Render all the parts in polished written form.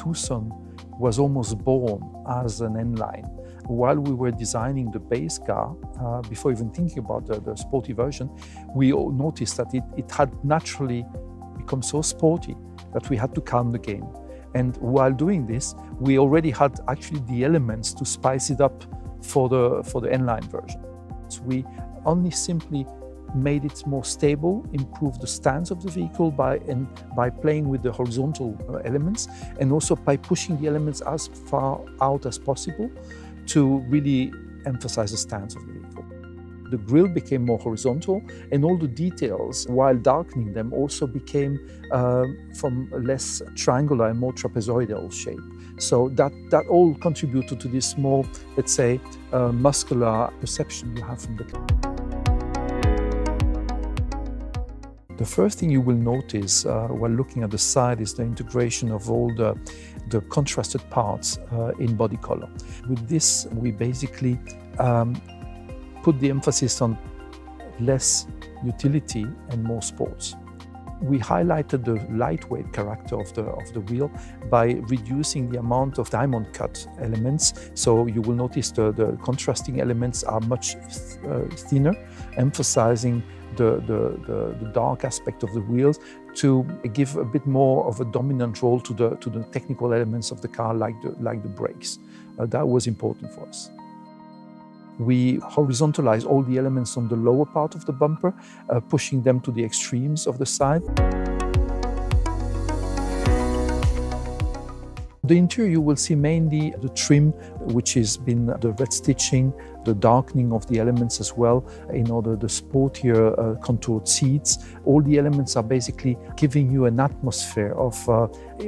Tucson was almost born as an N-line. While we were designing the base car, before even thinking about the sporty version, we all noticed that it had naturally become so sporty that we had to calm the game. And while doing this, we already had actually the elements to spice it up for the N-line version. So we only simply made it more stable, improved the stance of the vehicle by playing with the horizontal elements, and also by pushing the elements as far out as possible to really emphasize the stance of the vehicle. The grille became more horizontal, and all the details, while darkening them, also became from a less triangular and more trapezoidal shape. So that all contributed to this more, let's say, muscular perception you have from the car. The first thing you will notice while looking at the side is the integration of all the contrasted parts in body color. With this, we basically put the emphasis on less utility and more sports. We highlighted the lightweight character of the wheel by reducing the amount of diamond cut elements. So you will notice the contrasting elements are much thinner, emphasizing the dark aspect of the wheels to give a bit more of a dominant role to the technical elements of the car, like the brakes. That was important for us. We horizontalized all the elements on the lower part of the bumper, pushing them to the extremes of the side. The interior, you will see mainly the trim, which has been the red stitching, the darkening of the elements as well, in order the sportier contoured seats. All the elements are basically giving you an atmosphere of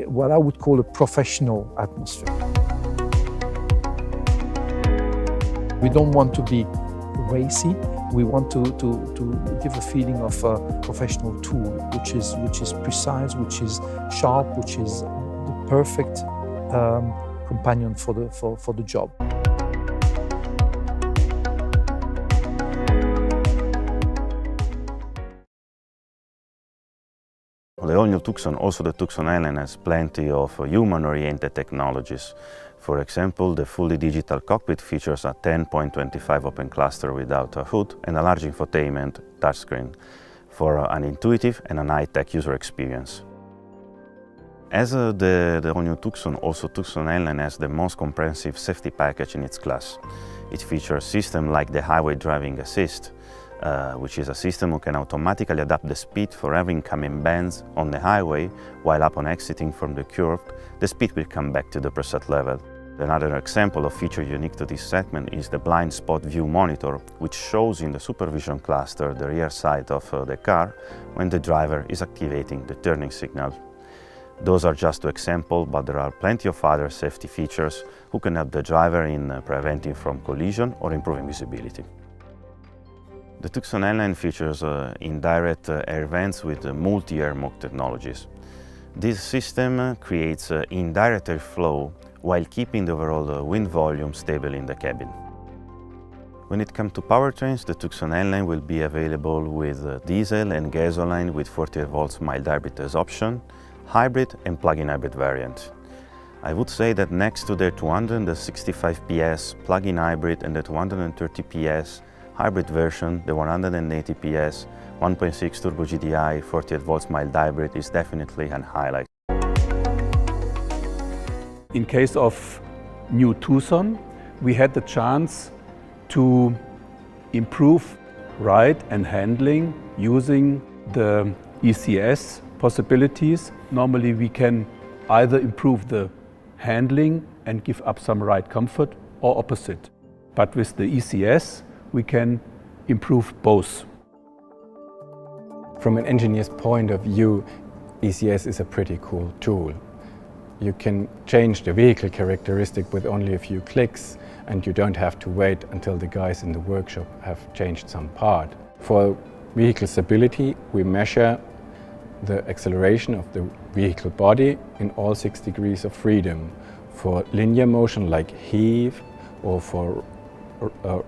what I would call a professional atmosphere. We don't want to be racy. We want to give a feeling of a professional tool, which is precise, which is sharp, which is the perfect companion for the job. The all-new Tucson, also the Tucson L-line, has plenty of human-oriented technologies. For example, the fully digital cockpit features a 10.25 open cluster without a hood and a large infotainment touchscreen for an intuitive and a high-tech user experience. As the all-new Tucson, also Tucson L-line has the most comprehensive safety package in its class. It features systems like the Highway Driving Assist, which is a system who can automatically adapt the speed for every incoming bends on the highway, while upon exiting from the curve, the speed will come back to the preset level. Another example of feature unique to this segment is the blind spot view monitor, which shows in the supervision cluster the rear side of the car when the driver is activating the turning signal. Those are just two examples, but there are plenty of other safety features who can help the driver in preventing from collision or improving visibility. The Tucson L-line features indirect air vents with multi-air smoke technologies. This system creates indirect airflow while keeping the overall wind volume stable in the cabin. When it comes to powertrains, the Tucson L-line will be available with diesel and gasoline with 48 volts mild hybrid as option, hybrid and plug-in hybrid variant. I would say that next to the 265 PS plug-in hybrid and the 230 PS hybrid version, the 180 PS 1.6 Turbo GDI 48 volts mild hybrid is definitely an highlight. In case of new Tucson, we had the chance to improve ride and handling using the ECS possibilities. Normally we can either improve the handling and give up some ride comfort, or opposite. But with the ECS, we can improve both. From an engineer's point of view, ECS is a pretty cool tool. You can change the vehicle characteristic with only a few clicks, and you don't have to wait until the guys in the workshop have changed some part. For vehicle stability, we measure the acceleration of the vehicle body in all 6 degrees of freedom. For linear motion like heave, or for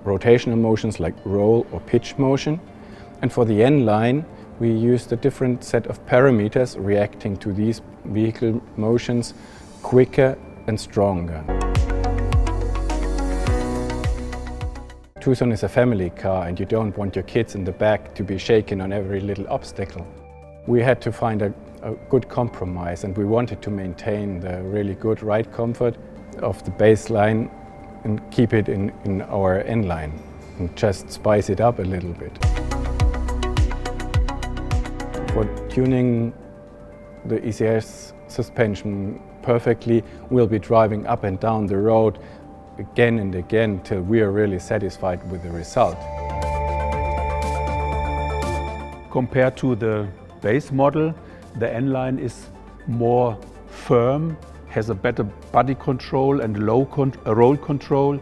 rotational motions like roll or pitch motion. And for the N-line, we used a different set of parameters reacting to these vehicle motions quicker and stronger. Tucson is a family car and you don't want your kids in the back to be shaken on every little obstacle. We had to find a good compromise, and we wanted to maintain the really good ride comfort of the baseline and keep it in our N-line and just spice it up a little bit. For tuning the ECS suspension perfectly, we'll be driving up and down the road again and again till we are really satisfied with the result. Compared to the base model, the N-line is more firm, has a better body control and roll control.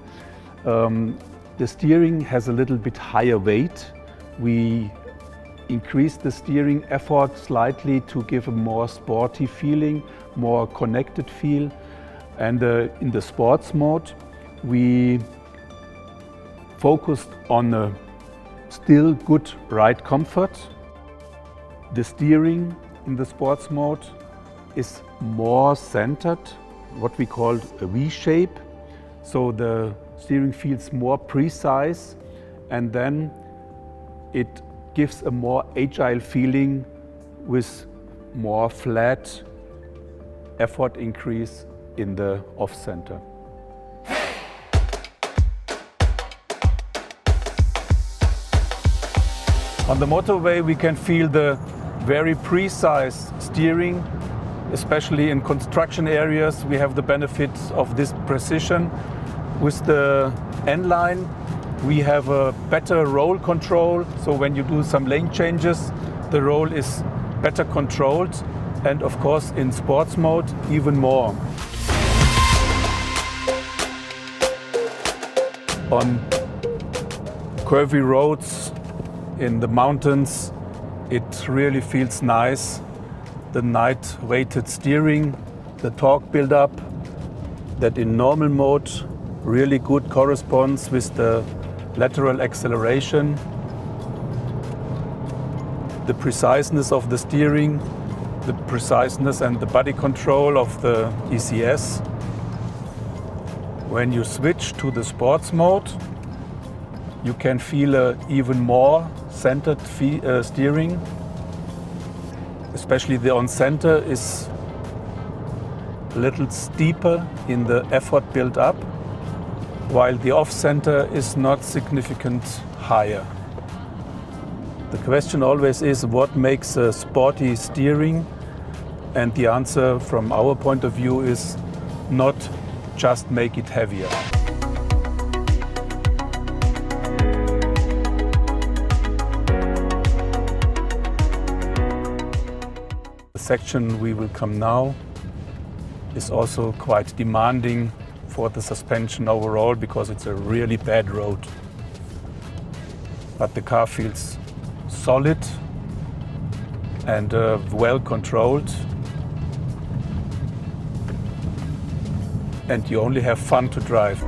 The steering has a little bit higher weight. We increased the steering effort slightly to give a more sporty feeling, more connected feel. And in the sports mode, we focused on a still good ride comfort. The steering in the sports mode is more centered, what we call a V shape. So the steering feels more precise, and then it gives a more agile feeling with more flat effort increase in the off-center. On the motorway we can feel the very precise steering, especially in construction areas. We have the benefit of this precision. With the N-line we have a better roll control, so when you do some lane changes the roll is better controlled, and of course in sports mode even more. On curvy roads in the mountains it really feels nice. The night-weighted steering, the torque build-up, that in normal mode really good corresponds with the lateral acceleration. The preciseness of the steering, the preciseness and the body control of the ECS. When you switch to the sports mode, you can feel an even more centered steering. Especially the on-center is a little steeper in the effort built up, while the off-center is not significant higher. The question always is what makes a sporty steering, and the answer from our point of view is not just make it heavier. The section we will come now is also quite demanding for the suspension overall because it's a really bad road. But the car feels solid and well controlled, and you only have fun to drive.